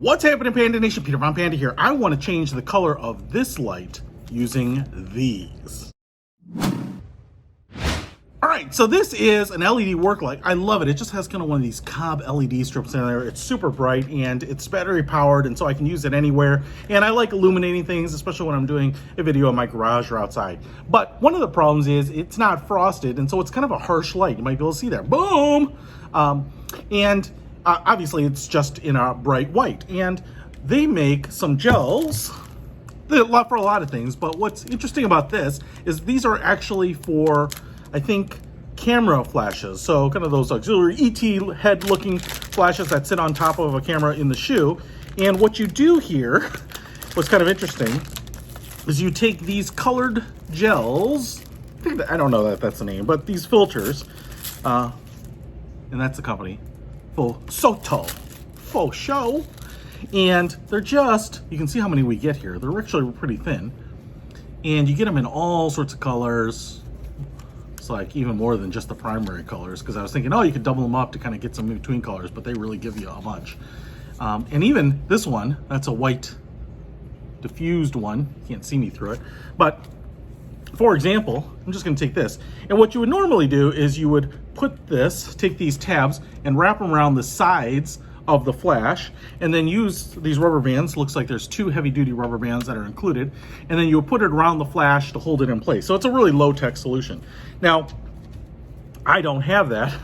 What's happening, Panda Nation? Peter Von Panda here. I want to change the color of this light using these. All right, so this is an LED work light. I love it. It just has kind of one of these cob LED strips in there. It's super bright and it's battery powered, and so I can use it anywhere. And I like illuminating things, especially when I'm doing a video in my garage or outside. But one of the problems is it's not frosted, and so it's kind of a harsh light. You might be able to see there. Boom! Obviously, it's just in a bright white. And they make some gels for a lot of things. But what's interesting about this is these are actually for, I think, camera flashes. So kind of those auxiliary ET head looking flashes that sit on top of a camera in the shoe. And what you do here, what's kind of interesting, is you take these colored gels, I don't know that that's the name, but these filters, and that's the company, Soto, faux show. And they're just, you can see how many we get here. They're actually pretty thin. And you get them in all sorts of colors. It's like even more than just the primary colors, because I was thinking, oh, you could double them up to kind of get some in between colors, but they really give you a bunch. And even this one, that's a white diffused one. You can't see me through it. But for example, I'm just going to take this. And what you would normally do is you would put this, take these tabs and wrap them around the sides of the flash, and then use these rubber bands. Looks like there's 2 heavy-duty rubber bands that are included, and then you'll put it around the flash to hold it in place. So it's a really low-tech solution. Now, I don't have that,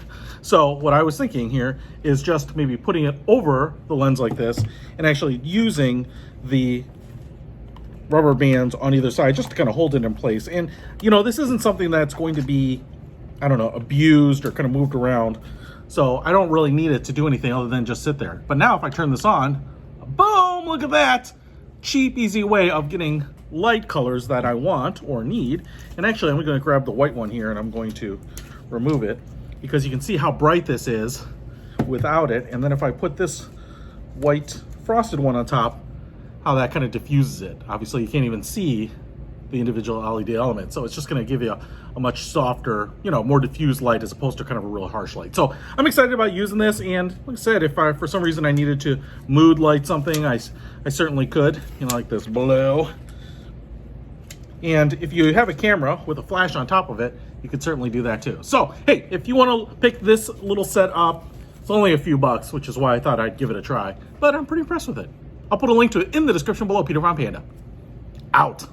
so what I was thinking here is just maybe putting it over the lens like this and actually using the rubber bands on either side just to kind of hold it in place. And you know, this isn't something that's going to be, I don't know, abused or kind of moved around, so I don't really need it to do anything other than just sit there. But now if I turn this on, boom, look at that. Cheap, easy way of getting light colors that I want or need. And actually, I'm going to grab the white one here and I'm going to remove it, because you can see how bright this is without it. And then if I put this white frosted one on top, how that kind of diffuses it. Obviously, you can't even see the individual LED element, so it's just going to give you a much softer, you know, more diffused light as opposed to kind of a real harsh light. So I'm excited about using this, and like I said, if I for some reason I needed to mood light something, I certainly could, you know, like this blue. And if you have a camera with a flash on top of it, you could certainly do that too. So hey, if you want to pick this little set up, it's only a few bucks, which is why I thought I'd give it a try, but I'm pretty impressed with it. I'll put a link to it in the description below. Peter Von Panda, out.